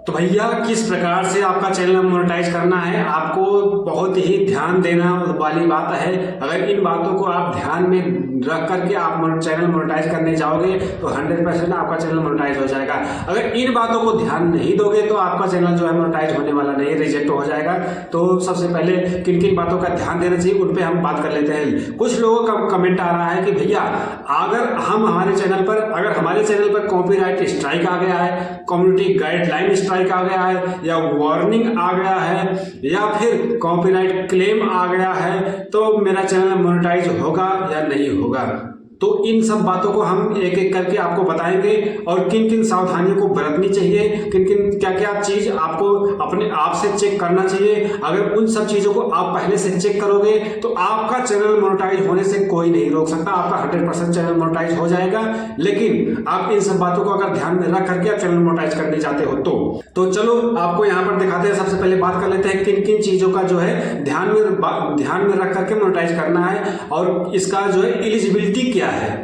तो भैया किस प्रकार से आपका चैनल मोनेटाइज करना है, आपको बहुत ही ध्यान देना वाली बात है। अगर इन बातों को आप ध्यान में रख करके आप चैनल मोनेटाइज करने जाओगे तो 100% आपका चैनल मोनेटाइज हो जाएगा। अगर इन बातों को ध्यान नहीं दोगे तो आपका चैनल जो है मोनेटाइज होने वाला नहीं, रिजेक्ट हो जाएगा। तो सबसे पहले किन किन बातों का ध्यान देना चाहिए उन पे हम बात कर लेते हैं। कुछ लोगों का कमेंट आ रहा है कि भैया अगर हमारे चैनल पर कॉपीराइट स्ट्राइक आ गया है, कम्युनिटी गाइडलाइन स्ट्राइक आ गया है, या वार्निंग आ गया है, या फिर कॉपीराइट क्लेम आ गया है, तो मेरा चैनल मोनेटाइज होगा या नहीं होगा। तो इन सब बातों को हम एक एक करके आपको बताएंगे और किन किन सावधानियों को बरतनी चाहिए, किन किन क्या क्या चीज आपको अपने आप से चेक करना चाहिए। अगर उन सब चीजों को आप पहले से चेक करोगे तो आपका चैनल मोनेटाइज होने से कोई नहीं रोक सकता, आपका 100% चैनल मोनेटाइज हो जाएगा। लेकिन आप इन सब बातों को अगर ध्यान में रख करके आप चैनल मोनेटाइज करने चाहते हो तो चलो आपको यहाँ पर दिखाते हैं। सबसे पहले बात कर लेते हैं किन किन चीजों का जो है ध्यान में रख करके मोनेटाइज करना है और इसका जो है एलिजिबिलिटी क्या है।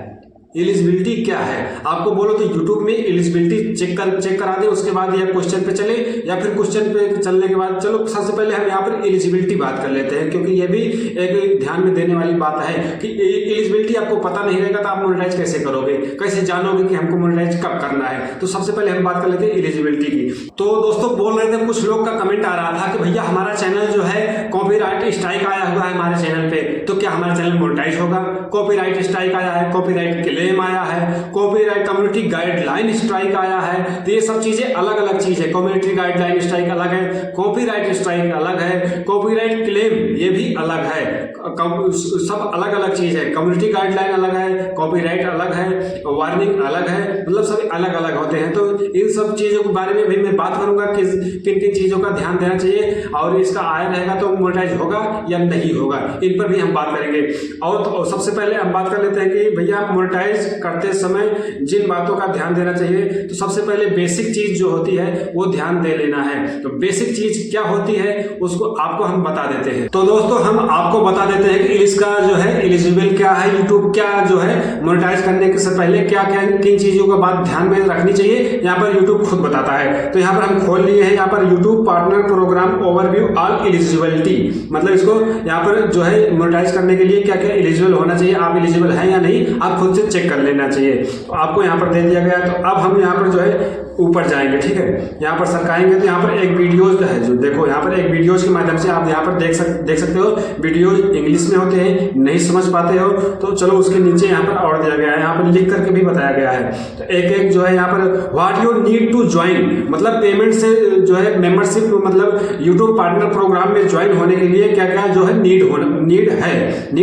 एलिजिबिलिटी क्या है आपको बोलो तो YouTube में एलिजिबिलिटी चेक करा दे, उसके बाद या क्वेश्चन पे चले, या फिर क्वेश्चन पे चलने के बाद चलो सबसे पहले हम यहाँ पर एलिजिबिलिटी बात कर लेते हैं, क्योंकि ये भी एक ध्यान में देने वाली बात है कि एलिजिबिलिटी आपको पता नहीं रहेगा तो आप मोनेटाइज कैसे करोगे, कैसे जानोगे कि हमको मोनेटाइज कब करना है। तो सबसे पहले हम बात कर लेते हैं एलिजिबिलिटी की। तो दोस्तों बोल रहे थे, कुछ लोग का कमेंट आ रहा था कि भैया हमारा चैनल जो है कॉपीराइट स्ट्राइक आया हुआ है हमारे चैनल पे, तो क्या हमारा चैनल मोनेटाइज होगा। कॉपीराइट स्ट्राइक आया है, कॉपीराइट क्लेम आया है, कॉपीराइट कम्युनिटी गाइडलाइन स्ट्राइक आया है, तो ये सब चीजें अलग अलग चीज है। कम्युनिटी गाइडलाइन स्ट्राइक अलग है, कॉपीराइट स्ट्राइक अलग है, कॉपीराइट क्लेम ये भी अलग है, सब अलग अलग चीज है। कम्युनिटी गाइडलाइन अलग है, कॉपीराइट अलग है, वार्निंग अलग है, मतलब सब अलग अलग होते हैं। तो इन सब चीजों के बारे में भी मैं बात करूंगा कि किन किन चीजों का ध्यान देना चाहिए और इसका आय रहेगा तो मोनेटाइज होगा या नहीं होगा, इन पर भी हम बात करेंगे। और तो सबसे पहले हम बात कर लेते हैं कि भैया मोनेटाइज करते समय जिन बातों का ध्यान देना चाहिए, तो सबसे पहले बेसिक चीज जो होती है वो ध्यान दे लेना है। तो बेसिक चीज क्या होती है उसको आपको हम बता देते हैं। तो दोस्तों हम आपको बता देते हैं कि इसका जो है एलिजिबल क्या है, यूट्यूब क्या जो है मोनेटाइज करने से पहले क्या क्या किन चीजों का बात ध्यान में रखनी चाहिए, यहाँ पर यूट्यूब खुद बताता है। तो यहाँ पर हम खोल लिए हैं, यहाँ पर YouTube partner program overview all eligibility, मतलब इसको यहाँ पर जो है मोनेटाइज करने के लिए क्या क्या एलिजिबल होना चाहिए, आप एलिजिबल हैं या नहीं आप खुद से चेक कर लेना चाहिए। तो आपको यहाँ पर दे दिया गया है। तो अब हम यहाँ पर जो है ऊपर जाएंगे, ठीक है, यहाँ पर सरकाएंगे तो यहाँ पर एक वीडियोज है, जो देखो यहाँ पर एक वीडियोज के माध्यम से आप यहाँ पर देख सकते हो। वीडियोज इंग्लिश में होते हैं, नहीं समझ पाते हो तो चलो उसके नीचे यहाँ पर और दिया गया है, यहाँ पर लिख करके भी बताया गया है। तो एक एक जो है यहाँ पर what you need to join, मतलब पेमेंट से जो है मेंबरशिप, मतलब यूट्यूब पार्टनर प्रोग्राम में ज्वाइन होने के लिए क्या क्या जो है नीड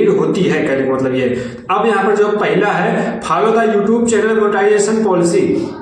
होती है, कहने का मतलब ये। अब यहाँ पर जो पहला है follow the YouTube channel monetization policy.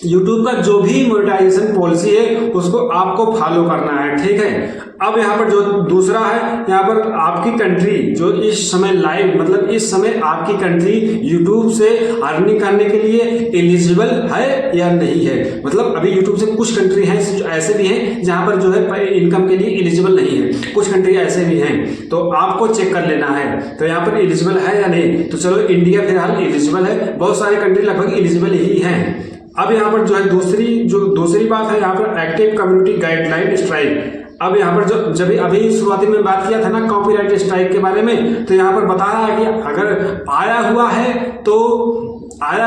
YouTube का जो भी मोनेटाइजेशन पॉलिसी है उसको आपको फॉलो करना है, ठीक है। अब यहाँ पर जो दूसरा है, यहाँ पर आपकी कंट्री जो इस समय लाइव, मतलब इस समय आपकी कंट्री यूट्यूब से अर्निंग करने के लिए एलिजिबल है या नहीं है। मतलब अभी यूट्यूब से कुछ कंट्री हैं ऐसे भी हैं जहाँ पर जो है इनकम के लिए एलिजिबल नहीं है, कुछ कंट्री ऐसे भी हैं, तो आपको चेक कर लेना है। तो यहाँ पर एलिजिबल है या नहीं, तो चलो इंडिया फिलहाल एलिजिबल है, बहुत सारे कंट्री लगभग एलिजिबल ही हैं। अब यहाँ पर जो है दूसरी बात है यहाँ पर एक्टिव कम्युनिटी गाइडलाइन स्ट्राइक। अब यहाँ पर जब अभी शुरुआती में बात किया था ना कॉपीराइट स्ट्राइक के बारे में, तो यहाँ पर बता रहा है कि अगर आया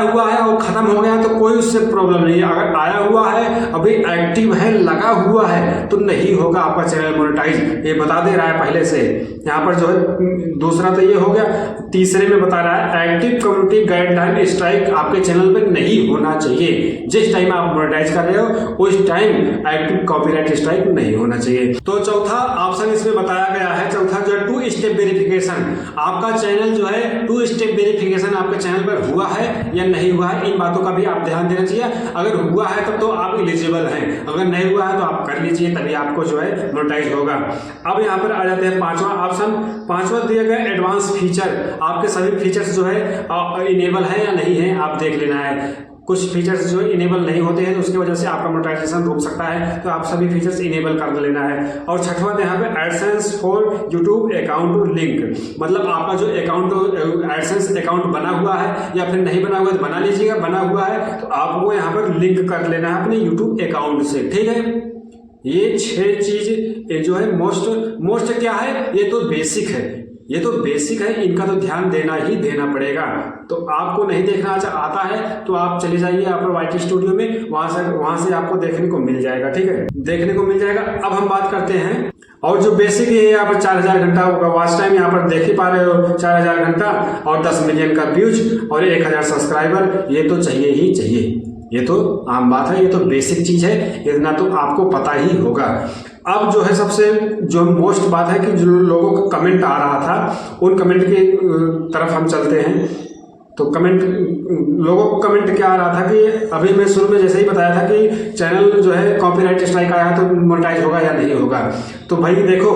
हुआ है और खत्म हो गया तो कोई उससे प्रॉब्लम नहीं है। अगर आया हुआ है अभी एक्टिव है, लगा हुआ है, तो नहीं होगा आपका चैनल मोनेटाइज, ये बता दे रहा है पहले से। यहाँ पर जो है दूसरा तो ये हो गया, तीसरे में बता रहा है एक्टिव कम्युनिटी गाइडलाइन स्ट्राइक आपके चैनल पे नहीं होना चाहिए। जिस टाइम आप मोनेटाइज कर रहे हो उस टाइम एक्टिव कॉपीराइट स्ट्राइक नहीं होना चाहिए। तो चौथा ऑप्शन इसमें बताया गया है, चौथा जो है 2 स्टेप वेरिफिकेशन। आपका चैनल जो है 2 स्टेप वेरिफिकेशन आपके चैनल पर हुआ है या नहीं हुआ है, इन बातों का भी आप ध्यान देना चाहिए। अगर हुआ है तब तो आप एलिजिबल हैं, अगर नहीं हुआ है तो आप कर लीजिए, तभी आपको जो है मोनेटाइज होगा। अब यहाँ पर आ जाते हैं पांचवा दिया गया एडवांस फीचर। आपके सभी फीचर्स जो है इनेबल है या नहीं है आप देख लेना है। कुछ फीचर्स जो इनेबल नहीं होते हैं तो उसकी वजह से आपका मोनेटाइजेशन रुक सकता है, तो आप सभी फीचर्स इनेबल कर लेना है। और छठवां यहाँ पे AdSense for YouTube account link, मतलब आपका जो अकाउंट एडसेंस अकाउंट बना हुआ है या फिर नहीं बना हुआ है तो बना लीजिएगा, बना हुआ है तो आपको यहाँ पर लिंक कर लेना है अपने यूट्यूब अकाउंट से, ठीक है। ये 6 चीज जो है मोस्ट क्या है, ये तो बेसिक है, ये तो बेसिक है, इनका तो ध्यान देना ही देना पड़ेगा। तो आपको नहीं देखना आता है तो आप चले जाइए यहाँ पर YT स्टूडियो में, वहां से आपको देखने को मिल जाएगा, ठीक है, देखने को मिल जाएगा। अब हम बात करते हैं और जो बेसिक है यहाँ पर 4000 घंटा वॉच टाइम यहाँ पर देख ही पा रहे हो, 4000 घंटा और 10 मिलियन का व्यूज और 1000 सब्सक्राइबर, ये तो चाहिए ही चाहिए, ये तो आम बात है, ये तो बेसिक चीज है, इतना तो आपको पता ही होगा। अब जो है सबसे जो मोस्ट बात है कि जो लोगों का कमेंट आ रहा था उन कमेंट की तरफ हम चलते हैं। तो कमेंट, लोगों को कमेंट क्या आ रहा था कि अभी मैं शुरू में जैसे ही बताया था कि चैनल जो है कॉपीराइट स्ट्राइक आया तो मोनेटाइज होगा या नहीं होगा। तो भाई देखो,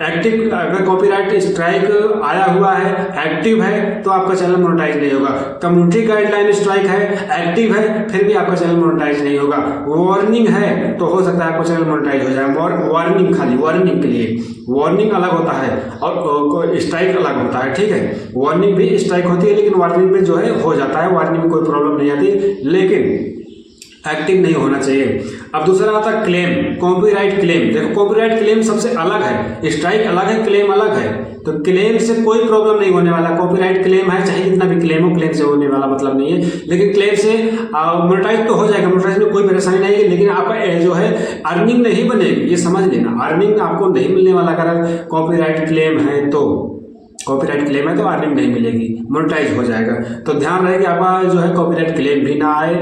एक्टिव अगर कॉपीराइट स्ट्राइक आया हुआ है, एक्टिव है, तो आपका चैनल मोनेटाइज नहीं होगा। कम्युनिटी गाइडलाइन स्ट्राइक है, एक्टिव है, फिर भी आपका चैनल मोनेटाइज नहीं होगा। वार्निंग है तो हो सकता है आपका चैनल मोनेटाइज हो जाए। वार्निंग, खाली वार्निंग के लिए, वार्निंग अलग होता है और स्ट्राइक अलग होता है, ठीक है। वार्निंग भी स्ट्राइक होती है, लेकिन वार्निंग में जो है हो जाता है, वार्निंग में कोई प्रॉब्लम नहीं आती, लेकिन एक्टिव नहीं होना चाहिए। अब दूसरा आता है क्लेम, कॉपीराइट क्लेम। देखो कॉपीराइट क्लेम सबसे अलग है, स्ट्राइक अलग है, क्लेम अलग है। तो क्लेम से कोई प्रॉब्लम नहीं होने वाला, कॉपीराइट क्लेम है चाहे जितना भी क्लेम हो, क्लेम से होने वाला मतलब नहीं है, लेकिन क्लेम से मोनेटाइज तो हो जाएगा, मोनेटाइज में कोई परेशानी नहीं है, लेकिन आपका जो है अर्निंग नहीं बनेगी, ये समझ लेना, अर्निंग आपको नहीं मिलने वाला अगर कॉपीराइट क्लेम है तो। कॉपीराइट क्लेम है तो अर्निंग नहीं मिलेगी, मोनेटाइज हो जाएगा। तो ध्यान रहे कि आपका जो है कॉपीराइट क्लेम भी ना आए,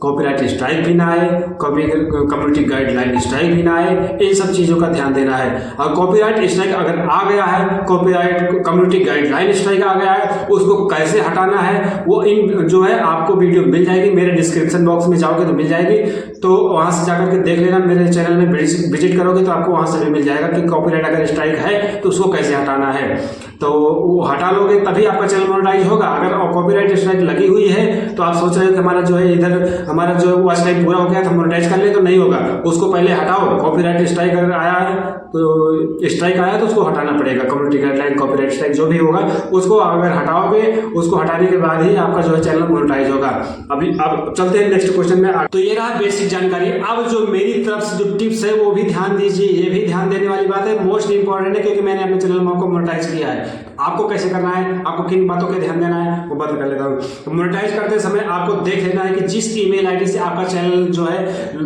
कॉपीराइट स्ट्राइक भी ना आए, कम्युनिटी गाइडलाइन स्ट्राइक भी ना आए, इन सब चीज़ों का ध्यान देना है। और कॉपीराइट स्ट्राइक अगर आ गया है, कॉपीराइट कम्युनिटी गाइडलाइन स्ट्राइक आ गया है, उसको कैसे हटाना है वो इन जो है आपको वीडियो मिल जाएगी, मेरे डिस्क्रिप्शन बॉक्स में जाओगे तो मिल जाएगी, तो वहाँ से जाकर के देख लेना। मेरे चैनल में विजिट करोगे तो आपको वहाँ से भी मिल जाएगा कि कॉपीराइट अगर स्ट्राइक है तो उसको कैसे हटाना है। तो वो हटा लोगे तभी आपका चैनल मोनेटाइज होगा। अगर कॉपीराइट स्ट्राइक लगी हुई है तो आप सोच रहे हो कि हमारा जो है इधर हमारा जो वॉच टाइम पूरा हो गया तो मोनेटाइज कर ले, तो नहीं होगा, उसको पहले हटाओ। कॉपीराइट स्ट्राइक अगर आया है तो स्ट्राइक आया तो उसको हटाना पड़ेगा, कम्युनिटी गाइडलाइन कॉपीराइट स्ट्राइक जो भी होगा उसको अगर हटाओगे, उसको हटाने के बाद ही आपका जो है चैनल मोनेटाइज होगा। अब चलते हैं नेक्स्ट क्वेश्चन में। तो ये रहा बेसिक जानकारी। अब जो मेरी तरफ से जो टिप्स है वो भी ध्यान दीजिए, ये भी ध्यान देने वाली बात है, मोस्ट इंपॉर्टेंट है, क्योंकि मैंने अपने चैनल को मोनेटाइज किया है। आपको कैसे करना है, आपको किन बातों का ध्यान देना है वो बात कर लेता हूँ। तो मोनेटाइज करते समय आपको देख लेना है कि जिस ईमेल आईडी से आपका चैनल जो है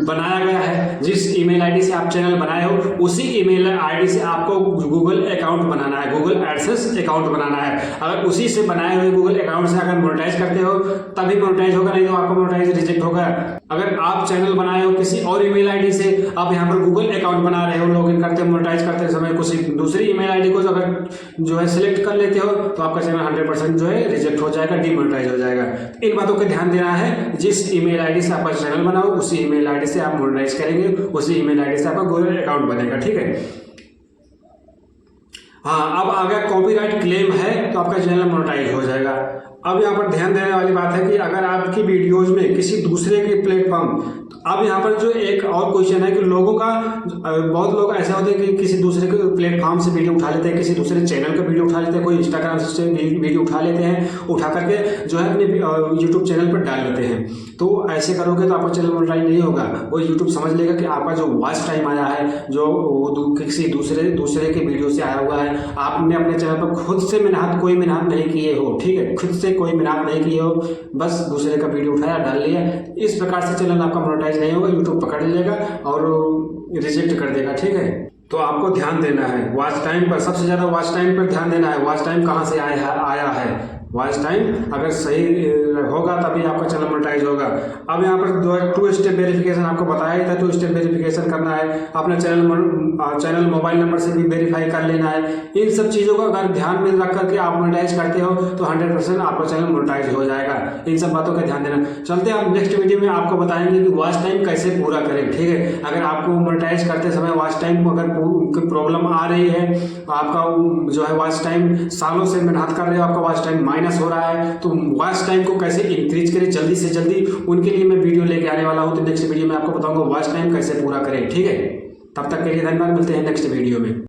बनाया गया है, जिस ईमेल आईडी से आप चैनल बनाए हो उसी ईमेल आईडी से आपको गूगल अकाउंट बनाना है, गूगल एडसेंस अकाउंट बनाना है। अगर उसी से बनाए हुए गूगल अकाउंट से अगर मोनेटाइज करते हो तभी मोनेटाइज होगा, नहीं तो आपका मोनेटाइज रिजेक्ट होगा। अगर आप चैनल बनाए हो किसी और ईमेल आईडी से, आप यहाँ पर गूगल अकाउंट बना रहे हो, लॉगिन करते मोनेटाइज करते समय किसी दूसरी ईमेल आईडी को अगर जो है सिलेक्ट कर लेते हो तो आपका चैनल 100% जो है रिजेक्ट हो जाएगा, डीमोनेटाइज हो जाएगा। इन बातों का ध्यान देना है। जिस ईमेल आईडी से आपका चैनल बनाओ उसी ईमेल आईडी से आप मोनेटाइज करेंगे, उसी ईमेल आईडी से आपका गूगल अकाउंट बनेगा, ठीक है। हाँ, अब आ गया कॉपीराइट क्लेम है तो आपका चैनल मोनेटाइज हो जाएगा। अब यहाँ पर ध्यान देने वाली बात है कि अगर आपकी वीडियोज में किसी दूसरे के प्लेटफॉर्म, अब यहाँ पर जो एक और क्वेश्चन है कि लोगों का, बहुत लोग ऐसे होते हैं कि किसी दूसरे के प्लेटफॉर्म से वीडियो उठा लेते हैं, किसी दूसरे चैनल का वीडियो उठा लेते हैं, कोई इंस्टाग्राम से वीडियो उठा लेते हैं, उठा करके जो है अपने यूट्यूब चैनल पर डाल लेते हैं। तो ऐसे करोगे तो आपका चैनल मोनेटाइज नहीं होगा। वो यूट्यूब समझ लेगा कि आपका जो वॉच टाइम आया है, जो किसी दूसरे के वीडियो से आया हुआ है, आपने अपने चैनल पर खुद से कोई मेहनत नहीं किए हो, ठीक है, खुद से कोई मेहनत नहीं किए हो, बस दूसरे का वीडियो उठाया डाल लिया, इस प्रकार से चैनल आपका मोनेटाइज नहीं होगा, यूट्यूब पकड़ लेगा और रिजेक्ट कर देगा, ठीक है। तो आपको ध्यान देना है वॉच टाइम पर, सबसे ज़्यादा वॉच टाइम पर ध्यान देना है। वॉच टाइम कहाँ से आया है, वॉच टाइम अगर सही होगा तभी आपका चैनल मोनेटाइज होगा। अब यहाँ पर 2 स्टेप वेरिफिकेशन आपको बताया ही था, 2 स्टेप वेरिफिकेशन करना है, अपना चैनल मोबाइल नंबर से भी वेरीफाई कर लेना है। इन सब चीज़ों को अगर ध्यान में रख करके आप मोनेटाइज करते हो तो 100% आपका चैनल मोनेटाइज हो जाएगा। इन सब बातों का ध्यान देना। चलते हैं आप नेक्स्ट वीडियो में आपको बताएंगे कि वॉच टाइम कैसे पूरा करें, ठीक है। अगर आपको मोनेटाइज करते समय वॉच टाइम अगर प्रॉब्लम आ रही है, आपका जो है वॉच टाइम सालों से मेहनत कर रहे हो, आपका वॉच टाइम माइनस हो रहा है, तो वॉच टाइम को कैसे इंक्रीज करें जल्दी से जल्दी, उनके लिए मैं वीडियो लेके आने वाला हूँ। तो नेक्स्ट वीडियो में आपको बताऊंगा वॉच टाइम कैसे पूरा करें, ठीक है। तब तक के लिए धन्यवाद, मिलते हैं नेक्स्ट वीडियो में।